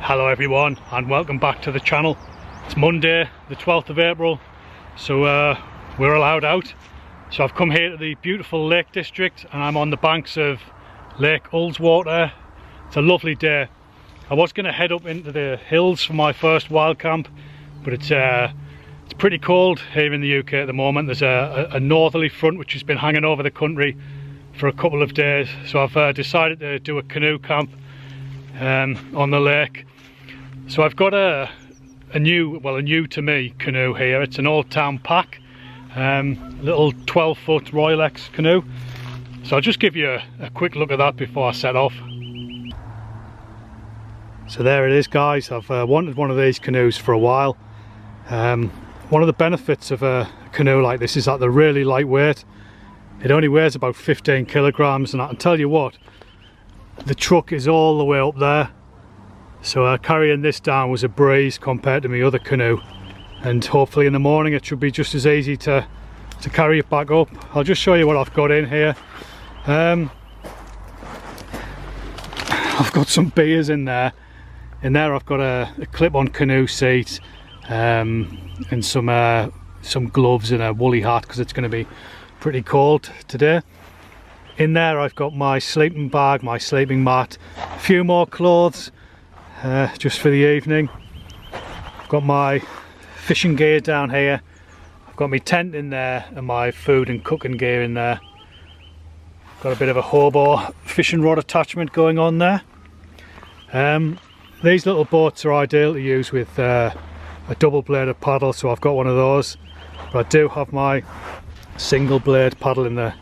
Hello everyone and welcome back to the channel. It's Monday the 12th of April, so we're allowed out. So I've come here to the beautiful Lake District and I'm on the banks of Lake Ullswater. It's a lovely day. I was going to head up into the hills for my first wild camp, but it's pretty cold here in the UK at the moment. There's a northerly front which has been hanging over the country for a couple of days, so I've decided to do a canoe camp on the lake. So I've got a new to me canoe here. It's an Old Town pack, little 12-foot Royal X canoe. So I'll just give you a quick look at that before I set off. So there it is, guys. I've wanted one of these canoes for a while. One of the benefits of a canoe like this is that they're really lightweight. It only weighs about 15 kilograms, and I can tell you what, the truck is all the way up there, so carrying this down was a breeze compared to my other canoe, and hopefully in the morning it should be just as easy to carry it back up. I'll just show you what I've got in here. I've got some beers in there. In there I've got a clip-on canoe seat, and some gloves and a woolly hat because it's going to be pretty cold today. In there I've got my sleeping bag, my sleeping mat, a few more clothes just for the evening. I've got my fishing gear down here. I've got my tent in there and my food and cooking gear in there. Got a bit of a hobo fishing rod attachment going on there. These little boats are ideal to use with a double bladed paddle, so I've got one of those. But I do have my single blade paddle in the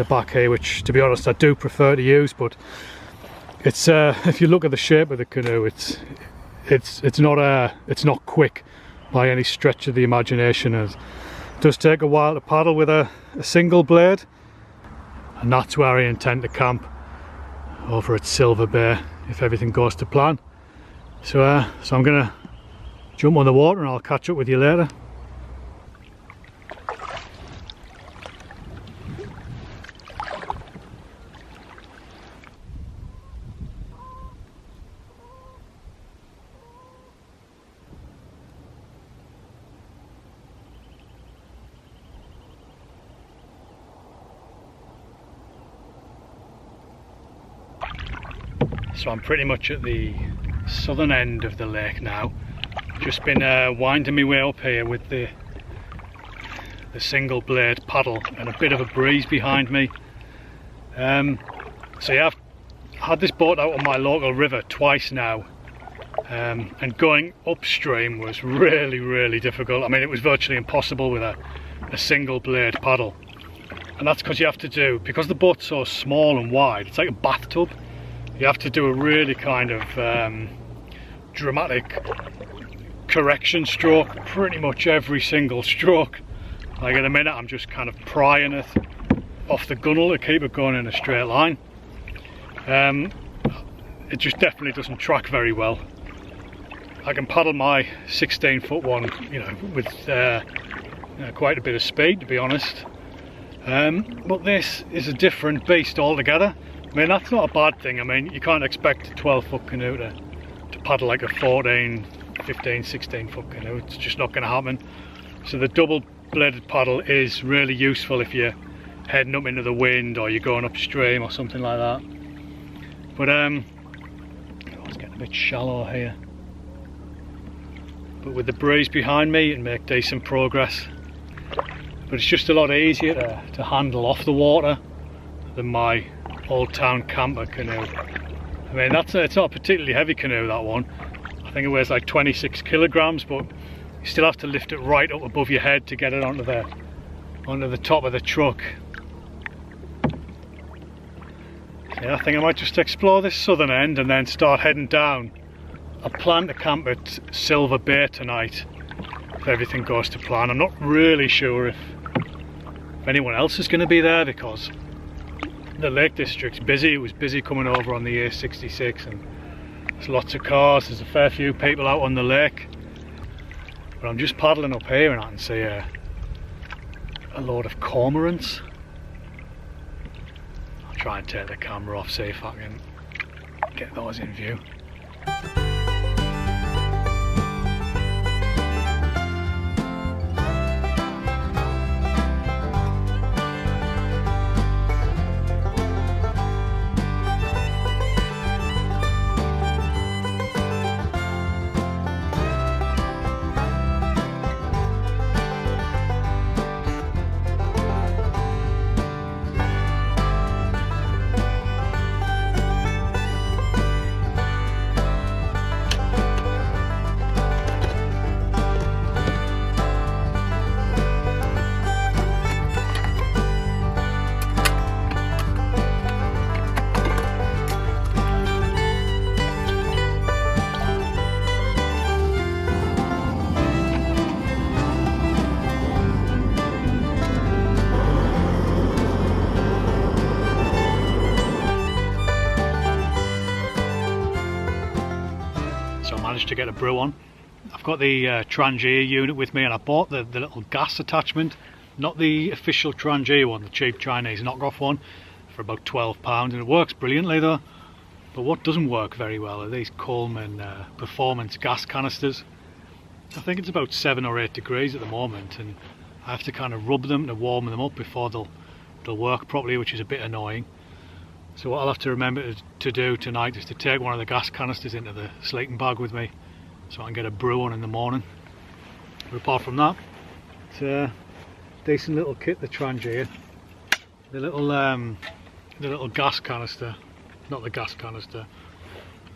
back here, which to be honest I do prefer to use, but it's if you look at the shape of the canoe, it's not quick by any stretch of the imagination. It does take a while to paddle with a single blade, and that's where I intend to camp, over at Silver Bay, if everything goes to plan. So I'm gonna jump on the water and I'll catch up with you later. So I'm pretty much at the southern end of the lake now. Just been winding my way up here with the single blade paddle and a bit of a breeze behind me. So yeah, I've had this boat out on my local river twice now, and going upstream was really difficult. I mean, it was virtually impossible with a single blade paddle, and that's because you have to do, because the boat's so small and wide, it's like a bathtub. You have to do a really kind of dramatic correction stroke pretty much every single stroke. Like at the minute I'm just kind of prying it off the gunnel to keep it going in a straight line. It just definitely doesn't track very well. I can paddle my 16-foot one, you know, with quite a bit of speed, to be honest. But this is a different beast altogether. I mean, that's not a bad thing. I mean, you can't expect a 12-foot canoe to paddle like a 14, 15, 16-foot canoe. It's just not going to happen. So the double bladed paddle is really useful if you're heading up into the wind or you're going upstream or something like that. But it's getting a bit shallow here. But with the breeze behind me, you can make decent progress. But it's just a lot easier to handle off the water than my Old Town camper canoe. I mean, it's not a particularly heavy canoe, that one. I think it weighs like 26 kilograms, but you still have to lift it right up above your head to get it onto the top of the truck. Yeah, I think I might just explore this southern end and then start heading down. I plan to camp at Silver Bay tonight if everything goes to plan. I'm not really sure if anyone else is going to be there, because the Lake District's busy. It was busy coming over on the A66, and there's lots of cars. There's a fair few people out on the lake, but I'm just paddling up here and I can see a load of cormorants. I'll try and take the camera off, see if I can get those in view. so I managed to get a brew on. I've got the Trangia unit with me, and I bought the little gas attachment, not the official Trangia one, the cheap Chinese knockoff one, for about £12, and it works brilliantly though. But what doesn't work very well are these Coleman performance gas canisters. I think it's about 7 or 8 degrees at the moment, and I have to kind of rub them to warm them up before they'll work properly, which is a bit annoying. So what I'll have to remember to do tonight is to take one of the gas canisters into the sleeping bag with me, so I can get a brew on in the morning. But apart from that, it's a decent little kit, the Trangia. The little gas canister, not the gas canister,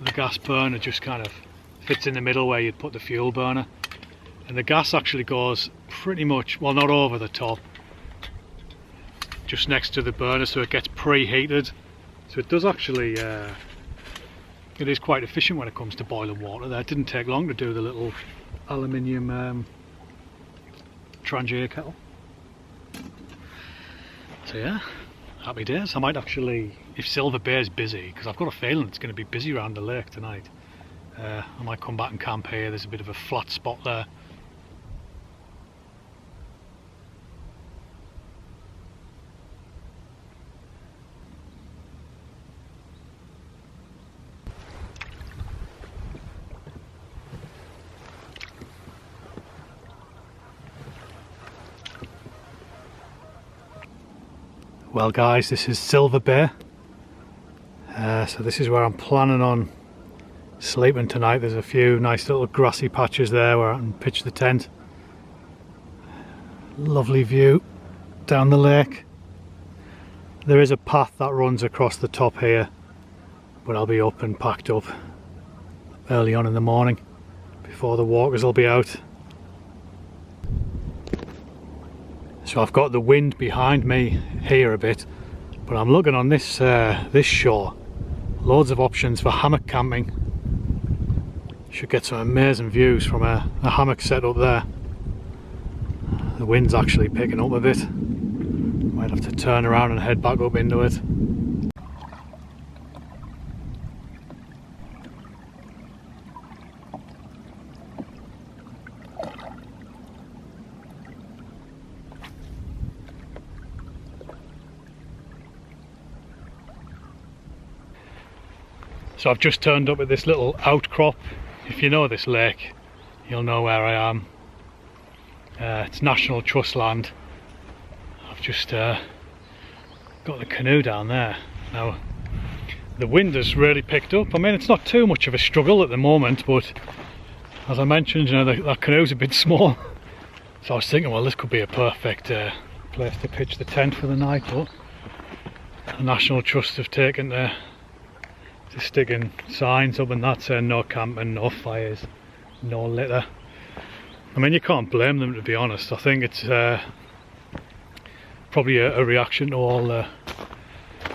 the gas burner just kind of fits in the middle where you'd put the fuel burner. And the gas actually goes pretty much, well, not over the top, just next to the burner, so it gets preheated. So it does actually, it is quite efficient when it comes to boiling water. There, it didn't take long to do the little aluminium Trangia kettle. So yeah, happy days. I might actually, if Silver Bay's busy, because I've got a feeling it's going to be busy around the lake tonight, I might come back and camp here. There's a bit of a flat spot there. Well guys, this is Silver Bay, so this is where I'm planning on sleeping tonight. There's a few nice little grassy patches there where I can pitch the tent. Lovely view down the lake. There is a path that runs across the top here, but I'll be up and packed up early on in the morning before the walkers will be out. So I've got the wind behind me here a bit, but I'm looking on this this shore. Loads of options for hammock camping. Should get some amazing views from a hammock set up there. The wind's actually picking up a bit. Might have to turn around and head back up into it. So I've just turned up at this little outcrop. If you know this lake, you'll know where I am. It's National Trust land. I've just got the canoe down there. Now, the wind has really picked up. I mean, it's not too much of a struggle at the moment, but as I mentioned, you know, that canoe's a bit small. So I was thinking, well, this could be a perfect place to pitch the tent for the night, but the National Trust have taken to sticking signs up and that saying no camping, no fires, no litter. I mean, you can't blame them, to be honest. I think it's probably a reaction to all the,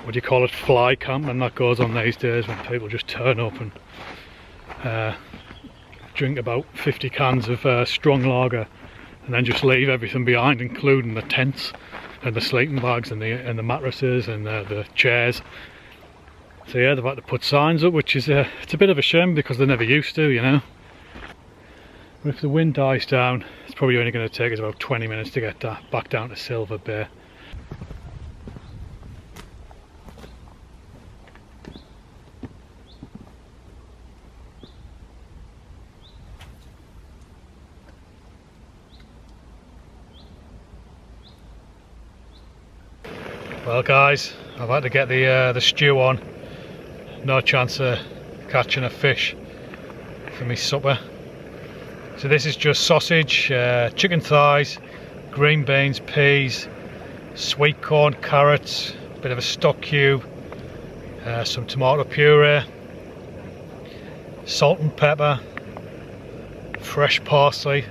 what do you call it, fly camping that goes on these days, when people just turn up and drink about 50 cans of strong lager and then just leave everything behind, including the tents and the sleeping bags and the mattresses and the chairs. So yeah, they've had to put signs up, which is it's a bit of a shame because they never used to, you know. But if the wind dies down, it's probably only going to take us about 20 minutes to get back down to Silver Bay. Well guys, I've had to get the stew on. No chance of catching a fish for me supper. So this is just sausage, chicken thighs, green beans, peas, sweet corn, carrots, a bit of a stock cube, some tomato puree, salt and pepper, fresh parsley.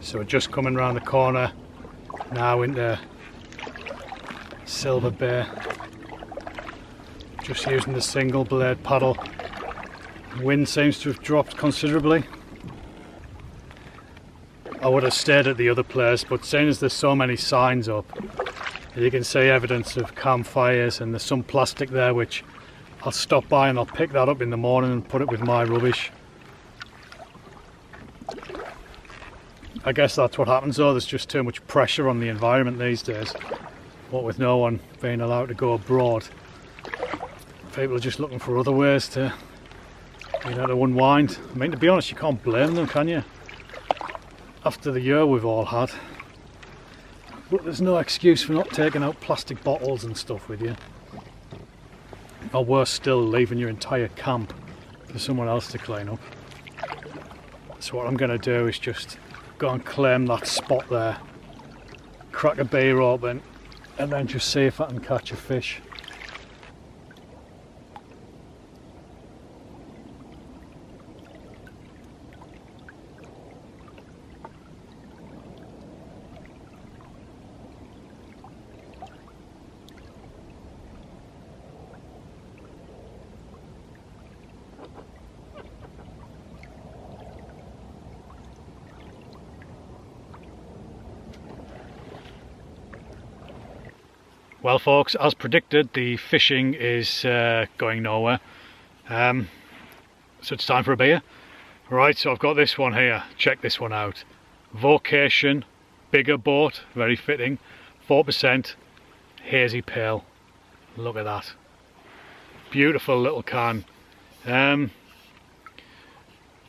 So we're just coming round the corner now into Silver Bay, just using the single blade paddle Wind seems to have dropped considerably. I would have stayed at the other place, but seeing as there's so many signs up, you can see evidence of campfires, and there's some plastic there which I'll stop by and I'll pick that up in the morning and put it with my rubbish. I guess that's what happens though, there's just too much pressure on the environment these days. What with no one being allowed to go abroad, people are just looking for other ways to, you know, to unwind. I mean, to be honest, you can't blame them, can you? After the year we've all had. But there's no excuse for not taking out plastic bottles and stuff with you. Or worse still, leaving your entire camp for someone else to clean up. So what I'm going to do is just go and claim that spot there, crack a beer open, and then just see if I can catch a fish. Well folks, as predicted, the fishing is going nowhere, so it's time for a beer. Right, so I've got this one here, check this one out. Vocation, bigger boat, very fitting, 4%, hazy pale. Look at that. Beautiful little can.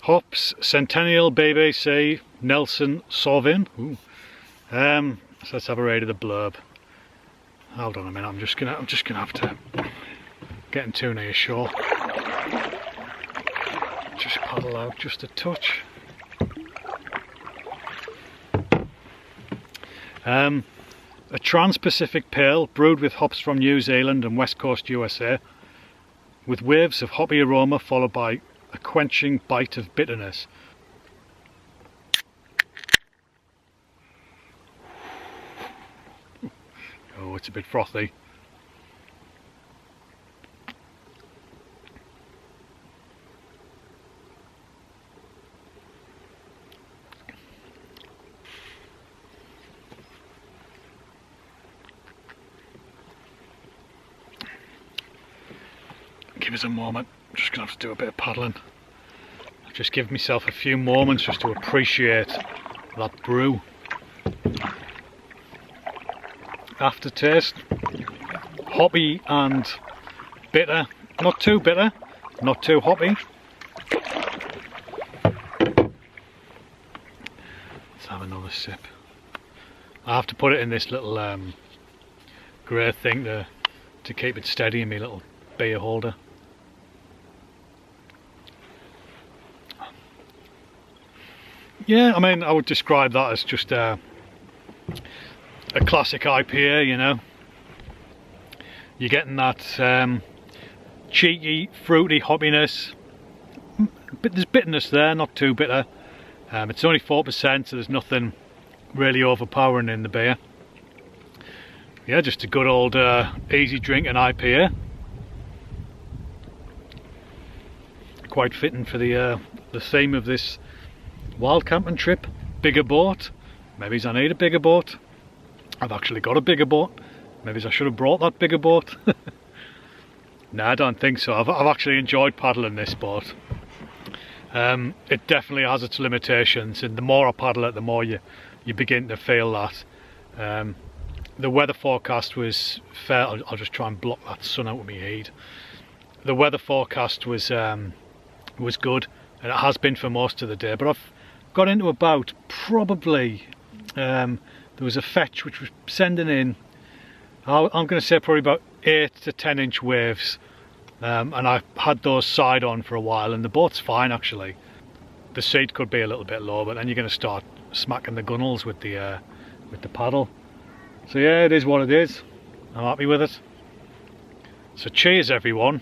Hops, Centennial BBC, Nelson Sauvin. So let's have a read of the blurb. Hold on a minute, I'm just gonna have to get too near shore. Just paddle out just a touch. A Trans-Pacific Pale brewed with hops from New Zealand and West Coast USA, with waves of hoppy aroma followed by a quenching bite of bitterness. Oh, it's a bit frothy. Give us a moment, I'm just going to have to do a bit of paddling. I've just given myself a few moments just to appreciate that brew. Aftertaste, hoppy and bitter, not too bitter, not too hoppy. Let's have another sip. I have to put it in this little grey thing to keep it steady in my little beer holder. Yeah, I mean, I would describe that as just a classic IPA, you know. You're getting that cheeky, fruity hoppiness, but there's bitterness there, not too bitter. It's only 4%, so there's nothing really overpowering in the beer. Yeah, just a good old easy drinking IPA. Quite fitting for the theme of this wild camping trip. Bigger boat. Maybe I need a bigger boat. I've actually got a bigger boat. Maybe I should have brought that bigger boat. No, I don't think so. I've actually enjoyed paddling this boat. It definitely has its limitations, and the more I paddle it, the more you begin to feel that. The weather forecast was fair. I'll just try and block that sun out with my heat. The weather forecast was good, and it has been for most of the day, but I've got into about probably there was a fetch which was sending in, I'm going to say probably about 8 to 10 inch waves, and I had those side on for a while, and the boat's fine actually. The seat could be a little bit low, but then you're going to start smacking the gunnels with the paddle. So yeah, it is what it is. I'm happy with it. So cheers everyone.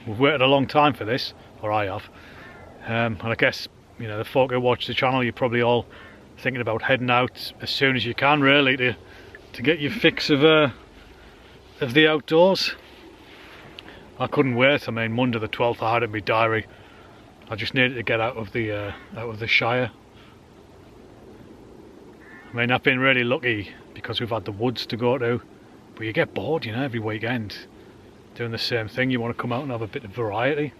We've waited a long time for this, or I have, and I guess, you know, the folk who watch the channel, you're probably all thinking about heading out as soon as you can, really, to get your fix of the outdoors. I couldn't wait. I mean, Monday the 12th I had in my diary I just needed to get out of the Shire. I mean, I've been really lucky because we've had the woods to go to, but you get bored, you know, every weekend doing the same thing. You want to come out and have a bit of variety.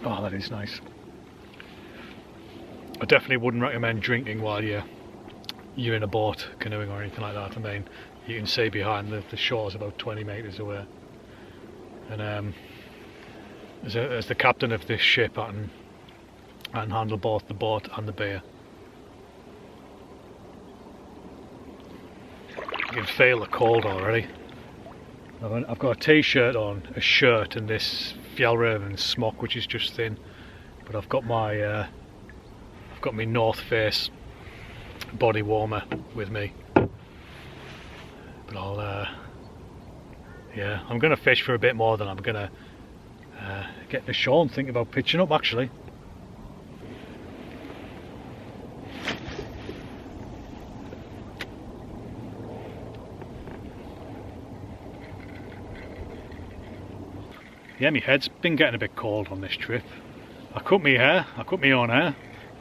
Oh, that is nice. I definitely wouldn't recommend drinking while you're in a boat canoeing or anything like that. I mean, you can see behind the shores about 20 metres away. And as the captain of this ship, I can handle both the boat and the beer. You can feel the cold already. I've got a t-shirt on, a shirt, and this Fjallraven smock, which is just thin. But I've got my North Face body warmer with me. But I'm gonna fish for a bit more than I'm gonna get to shore and think about pitching up actually. Yeah, my head's been getting a bit cold on this trip. I cut my hair, I cut my own hair,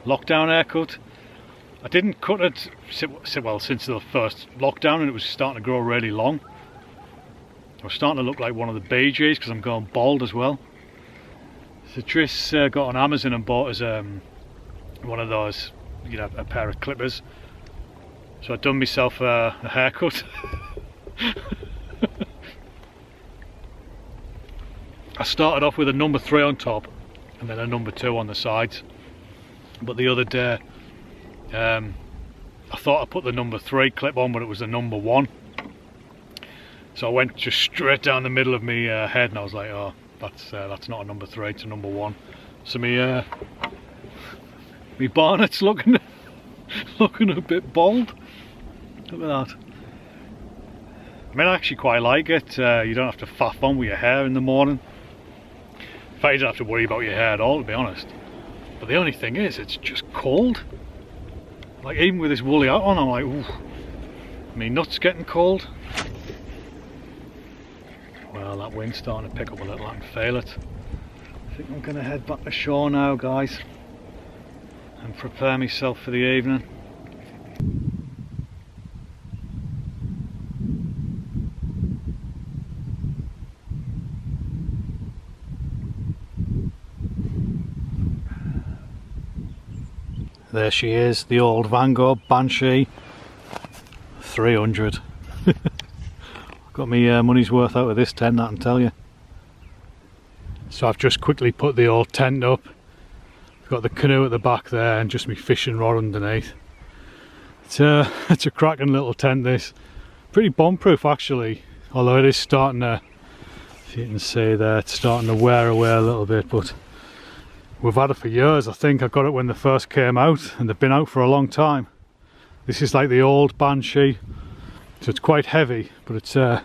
lockdown haircut. I didn't cut it since the first lockdown, and it was starting to grow really long. I was starting to look like one of the Bee Gees because I'm going bald as well. So Tris got on Amazon and bought us one of those, you know, a pair of clippers. So I'd done myself a haircut. I started off with a number 3 on top and then a number 2 on the sides, but the other day I thought I put the number 3 clip on, but it was the number 1, so I went just straight down the middle of my head, and I was like, oh, that's not a number 3, it's a number 1. So my barnet's looking a bit bald. Look at that. I mean, I actually quite like it. You don't have to faff on with your hair in the morning. In fact, you don't have to worry about your hair at all, to be honest. But the only thing is, it's just cold. Like, even with this woolly hat on, I'm like, ooh, my nuts getting cold. Well, that wind's starting to pick up a little, I can feel it. I think I'm going to head back to shore now, guys, and prepare myself for the evening. There she is, the old Vango Banshee 300. Got me money's worth out of this tent, I can tell you. So I've just quickly put the old tent up. I've got the canoe at the back there and just my fishing rod underneath. It's a cracking little tent, this. Pretty bomb-proof actually, although it is starting to, if you can see there, it's starting to wear away a little bit, but we've had it for years. I think I got it when they first came out, and they've been out for a long time. This is like the old Banshee, so it's quite heavy, but it's a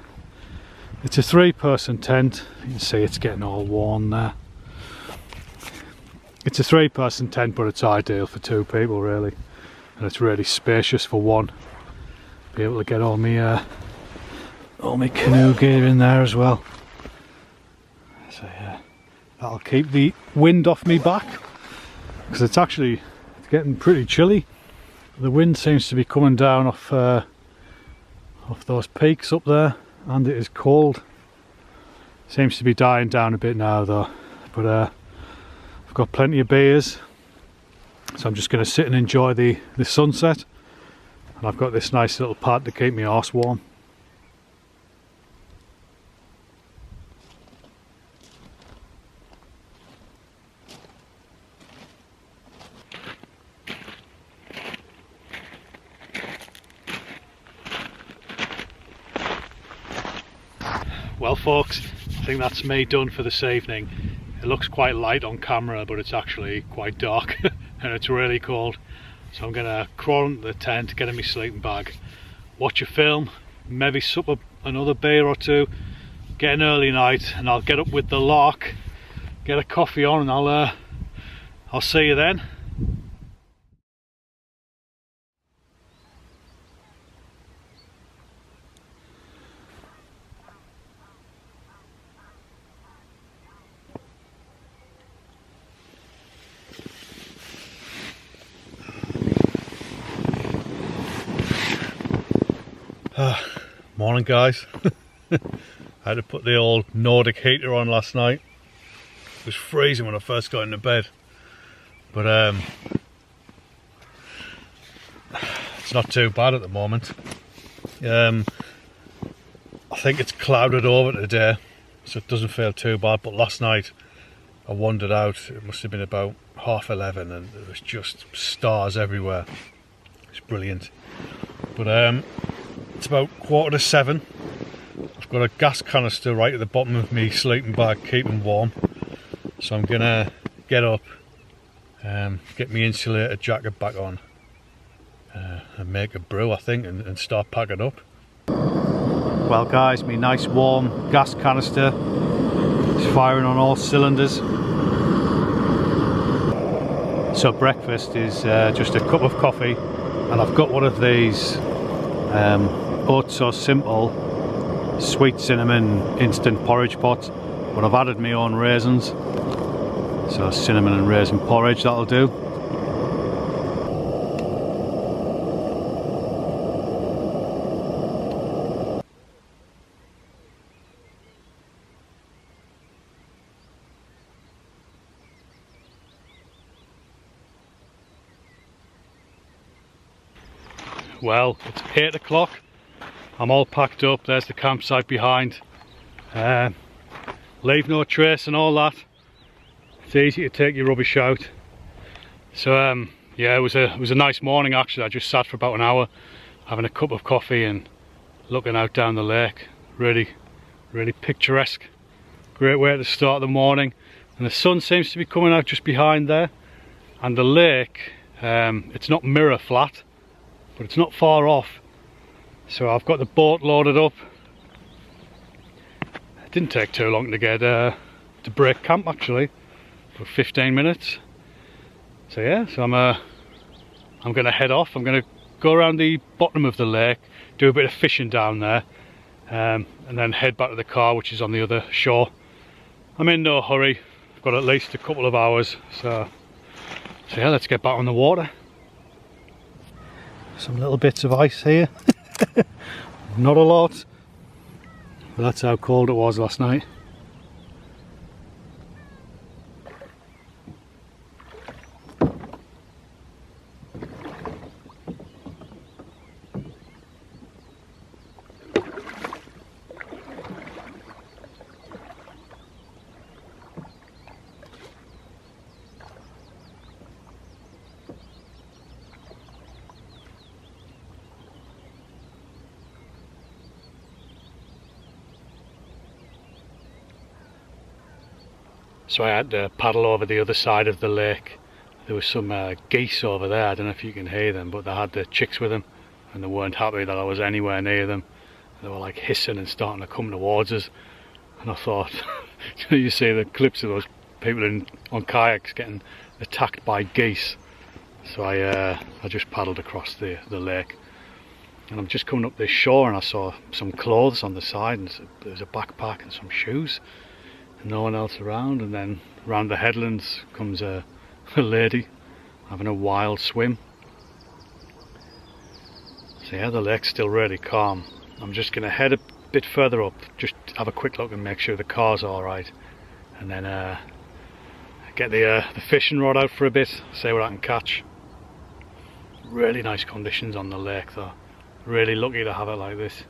3-person tent. You can see it's getting all worn there. It's a 3-person tent, but it's ideal for 2 people really, and it's really spacious for 1. Be able to get all my canoe gear in there as well. So yeah, that'll keep the wind off me back, because it's getting pretty chilly. The wind seems to be coming down off those peaks up there, and it is cold. Seems to be dying down a bit now though, but I've got plenty of beers, so I'm just going to sit and enjoy the sunset, and I've got this nice little pad to keep my arse warm. Well folks, I think that's me done for this evening. It looks quite light on camera, but it's actually quite dark and it's really cold. So I'm going to crawl into the tent, get in my sleeping bag, watch a film, maybe sup another beer or 2, get an early night, and I'll get up with the lark, get a coffee on, and I'll see you then. Morning guys. I had to put the old Nordic heater on last night. It was freezing when I first got into bed, but it's not too bad at the moment. I think it's clouded over today, so it doesn't feel too bad, but last night I wandered out. It must have been about 11:30 and there was just stars everywhere. It's brilliant. But it's about 6:45. I've got a gas canister right at the bottom of me sleeping bag, keeping warm. So I'm gonna get up, get my insulated jacket back on, and make a brew, I think, and start packing up. Well guys, my nice warm gas canister is firing on all cylinders. So breakfast is just a cup of coffee, and I've got one of these Oh So Simple sweet cinnamon instant porridge pots, but I've added my own raisins, so cinnamon and raisin porridge, that'll do. Well, it's 8 o'clock. I'm all packed up. There's the campsite behind. Leave no trace and all that. It's easy to take your rubbish out. So yeah, it was a nice morning actually. I just sat for about an hour having a cup of coffee and looking out down the lake. Really picturesque. Great way to start the morning. And the sun seems to be coming out just behind there. And the lake, it's not mirror flat, but it's not far off. So I've got the boat loaded up. It didn't take too long to get to break camp actually, for 15 minutes. So yeah, so I'm gonna head off. I'm gonna go around the bottom of the lake, do a bit of fishing down there, and then head back to the car, which is on the other shore. I'm in no hurry. I've got at least a couple of hours, so yeah, let's get back on the water. Some little bits of ice here. Not a lot, but that's how cold it was last night. So I had to paddle over the other side of the lake. There was some geese over there. I don't know if you can hear them, but they had the chicks with them and they weren't happy that I was anywhere near them. They were like hissing and starting to come towards us, and I thought, you see the clips of those people on kayaks getting attacked by geese. So I just paddled across the lake, and I'm just coming up this shore and I saw some clothes on the side, and there's a backpack and some shoes. No one else around, and then around the headlands comes a lady having a wild swim. So yeah, the lake's still really calm. I'm just going to head a bit further up, just have a quick look and make sure the car's alright, and then get the fishing rod out for a bit, see what I can catch. Really nice conditions on the lake though, really lucky to have it like this.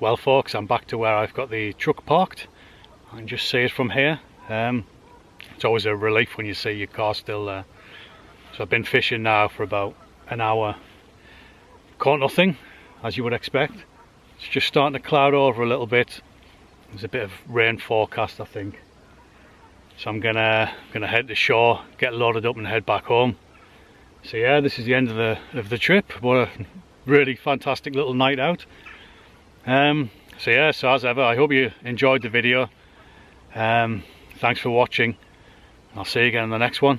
Well folks, I'm back to where I've got the truck parked. I can just see it from here. It's always a relief when you see your car still there. So I've been fishing now for about an hour. Caught nothing, as you would expect. It's just starting to cloud over a little bit. There's a bit of rain forecast, I think. So I'm gonna head to shore, get loaded up and head back home. So yeah, this is the end of the trip. What a really fantastic little night out. So yeah, so as ever, I hope you enjoyed the video. Thanks for watching. I'll see you again in the next one.